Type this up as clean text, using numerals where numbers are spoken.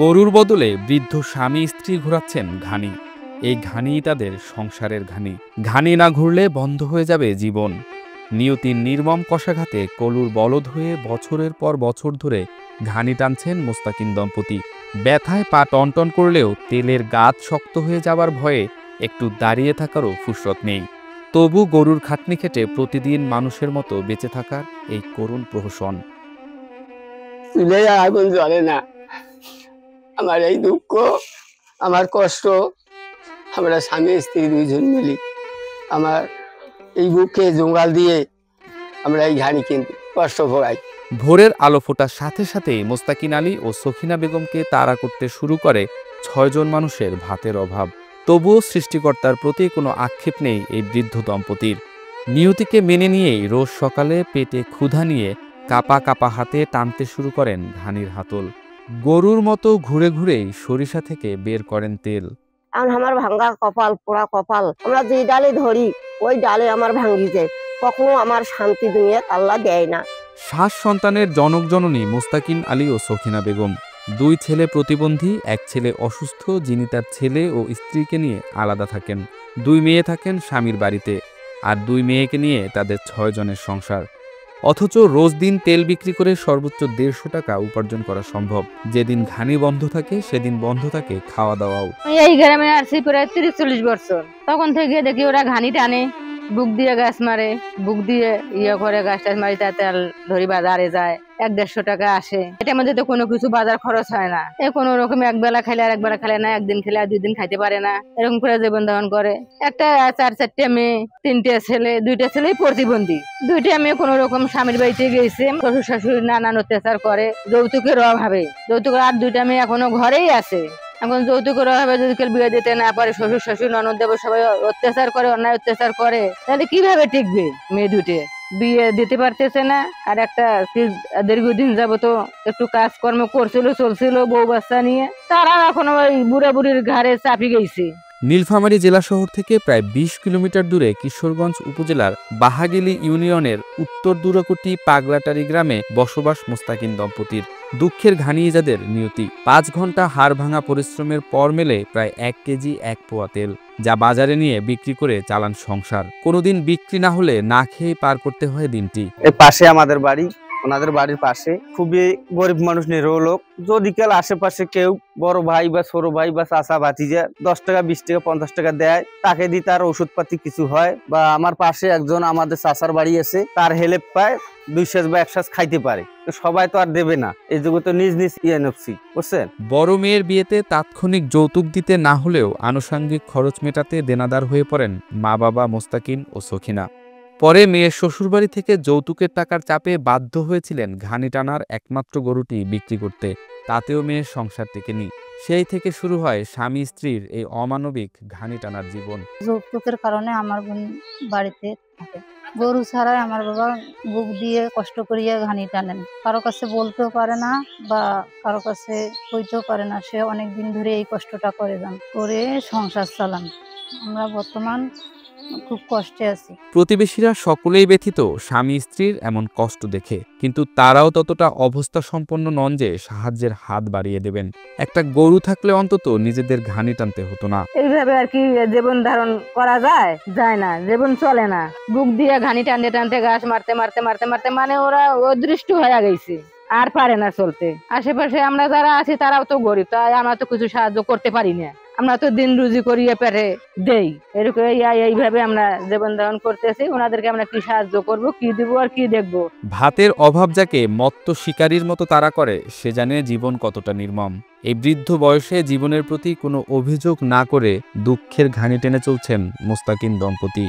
গরুর বদলে বৃদ্ধ স্বামী স্ত্রী ঘোরাচ্ছেন ঘানি। এই ঘানিই তাদের সংসারের ঘানি। ঘানি না ঘুরলে বন্ধ হয়ে যাবে জীবন। নিয়তির নির্মম কষাঘাতে কলুর বলদ হয়ে বছরের পর বছর ধরে ঘানি টানছেন মোস্তাকিন দম্পতি। ব্যথায় পা টনটন করলেও তেলের গাঁত শক্ত হয়ে যাবার ভয়ে একটু দাঁড়িয়ে থাকারও ফুরসত নেই। তবু গরুর খাটনি খেটে প্রতিদিন মানুষের মতো বেঁচে থাকার এই করুণ প্রহসন। চুলে আগুন জ্বলে না, আমার এই দুঃখ, আমার কষ্ট, আমরা স্বামী স্ত্রী দুইজন মিলি আমার এই বুকে জঙ্গাল দিয়ে আমরা এই ঘানি কিন্তু কষ্ট ভোগাই। ভোরের আলো ফোটার সাথে সাথেই মোস্তাকিন আলী ও সখিনা বেগমকে তাড়া করতে শুরু করে ৬ জন মানুষের ভাতের অভাব। তবুও সৃষ্টিকর্তার প্রতি কোনো আক্ষেপ নেই এই বৃদ্ধ দম্পতির। নিয়তিকে মেনে নিয়েই রোজ সকালে পেটে ক্ষুধা নিয়ে কাপা কাপা হাতে টানতে শুরু করেন ঘানির হাতল। গরুর মতো ঘুরে ঘুরেই সরিষা থেকে বের করেন তেল। আমার ভাঙ্গা কপাল, পোড়া কপাল, আমরা যে ডালে ধরি ওই ডালে আমার ভাঙ্গি যায়, কখনো আমার শান্তি দুনিয়া আল্লাহ দেয় না। ৭ সন্তানের জনক জননী মোস্তাকিন আলী ও সখিনা বেগম। 2 ছেলে প্রতিবন্ধী, 1 ছেলে অসুস্থ, যিনি তার ছেলে ও স্ত্রীকে নিয়ে আলাদা থাকেন। 2 মেয়ে থাকেন স্বামীর বাড়িতে, আর 2 মেয়েকে নিয়ে তাদের 6 জনের সংসার। অথচ রোজ দিন তেল বিক্রি করে সর্বোচ্চ 150 টাকা উপার্জন করা সম্ভব। যেদিন ঘানি বন্ধ থাকে সেদিন বন্ধ থাকে খাওয়া দাওয়াও। এই গ্রামে আসছি প্রায় 30-40 বছর। তখন থেকে দেখি ওরা ঘানি টানে, বুক দিয়ে গাছ মারে, বুক দিয়ে করে গাছ টাছ মারি, তাতে তেল ধরি বাজারে যায়, 100-150 টাকা আসে। এটার মধ্যে তো কোনো কিছু বাজার খরচ হয় না। কোনো রকম একবেলা খেলে আর একবেলা খেলে না, একদিন খেলে আর 2 দিন খাইতে পারে না, এরকম করে জীবন ধারণ করে। একটা 4-4টে মেয়ে, 3টে ছেলে, 2টা ছেলেই প্রতিবন্ধী। 2টা মেয়ে কোনো রকম স্বামীর বাড়িতে গেছে, শ্বশুর শাশুড়ি নানান অত্যাচার করে, যৌতুকের অভাবে। যৌতুকের আর 2টা মেয়ে এখনো ঘরেই আছে। এখন যৌতুকের অভাবে যদি কেউ বিয়ে দিতে না পারে, শ্বশুর শাশুড়ি ননদ দেব সবাই অত্যাচার করে, অন্যায় অত্যাচার করে, তাহলে কিভাবে টিকবে মেয়ে 2টে? বিয়ে দিতে পারতেছে না। আর একটা দীর্ঘদিন যাবত একটু কাজকর্ম করছিল, চলছিল বউ বাচ্চা নিয়ে, তারা এখন ওই বুড়া বুড়ির ঘাড়ে চাপি গেছে। নীলফামারী জেলা শহর থেকে প্রায় 20 কিলোমিটার দূরে কিশোরগঞ্জ উপজেলার বাহাগিলি ইউনিয়নের উত্তর দুরাকুটি পাগলাটারি গ্রামে বসবাস মোস্তাকিন দম্পতির। দুঃখের ঘানি যাদের নিয়তি। 5 ঘন্টা হাড় ভাঙা পরিশ্রমের পর মেলে প্রায় 1 কেজি 1 পোয়া তেল, যা বাজারে নিয়ে বিক্রি করে চালান সংসার। কোনোদিন বিক্রি না হলে না খেয়ে পার করতে হয় দিনটি। এর পাশে আমাদের বাড়ি, ওনাদের বাড়ির পাশে খুবই গরিব মানুষ, নিরীহ লোক। যদি কেউ আশেপাশে কেউ বড় ভাই বা ছোট ভাই বা চাচা ভাতিজা 10 টাকা 20 টাকা 50 টাকা দেয়, তাকে দিয়ে তার ওষুধপাতি কিছু হয়। বা আমার পাশে একজন আমাদের চাচার বাড়ি আছে, তার হেল্প পায়, 2 সাজ বা 1 সাজ খাইতে পারে। সবাই তো আর দেবে না, এই যুগে তো নিজ নিজ ইএনএফসি, বুঝছেন। বড় মেয়ের বিয়েতে তাৎক্ষণিক যৌতুক দিতে না হলেও আনুষঙ্গিক খরচ মেটাতে দেনাদার হয়ে পড়েন মা বাবা মোস্তাকিন ও সখিনা। পরে মেয়ের শ্বশুরবাড়ি থেকে যৌতুকের টাকার চাপে বাধ্য হয়েছিলেন ঘানি টানার একমাত্র গরুটি বিক্রি করতে। তাতেও মেয়ের সংসার টেকেনি। সেই থেকে শুরু হয় স্বামী স্ত্রীর এই অমানবিক ঘানি টানার জীবন। যৌতুকের কারণে আমার বোন বাড়িতে থাকে। গরু ছাড়াই আমার বাবা বুক দিয়ে কষ্ট করিয়া ঘানি টানেন। কারো কাছে বলতেও পারে না বা কারো কাছে কইতেও পারে না। সে অনেক দিন ধরে এই কষ্টটা করে যান, করে সংসার চালান। আমরা বর্তমান খুব কষ্টে আছি। প্রতিবেশীরা সকলেই ব্যথিত স্বামী স্ত্রীর এমন কষ্ট দেখে, কিন্তু তারাও ততটা অবস্থা সম্পন্ন নন যে সাহায্যের হাত বাড়িয়ে দেবেন। একটা গরু থাকলে অন্তত নিজেদের ঘানি টানতে হতো না। এইভাবে আর কি জীবন ধারণ করা যায়? যায় না, জীবন চলে না। বুক দিয়ে ঘানি টানতে টানতে ঘাস মারতে মারতে মারতে মারতে মানে ওরা অদৃষ্ট হয়ে গেছে, আর পারে না চলতে। আশেপাশে আমরা যারা আছি তারাও তো গরিব, তাই আমরা তো কিছু সাহায্য করতে পারি না। আমরা তো দিন রুজি করিয়ে পেটে দেই, এরকম এইভাবে আমরা জীবন ধারণ করতেছি। ওনাদেরকে আমরা কি সাহায্য করব, কি দিব আর কি দেখবো? ভাতের অভাব যাকে মত্ত শিকারীর মতো তাড়া করে, সে জানে জীবন কতটা নির্মম। এই বৃদ্ধ বয়সে জীবনের প্রতি কোনো অভিযোগ না করে দুঃখের ঘানি টেনে চলছেন মোস্তাকিন দম্পতি।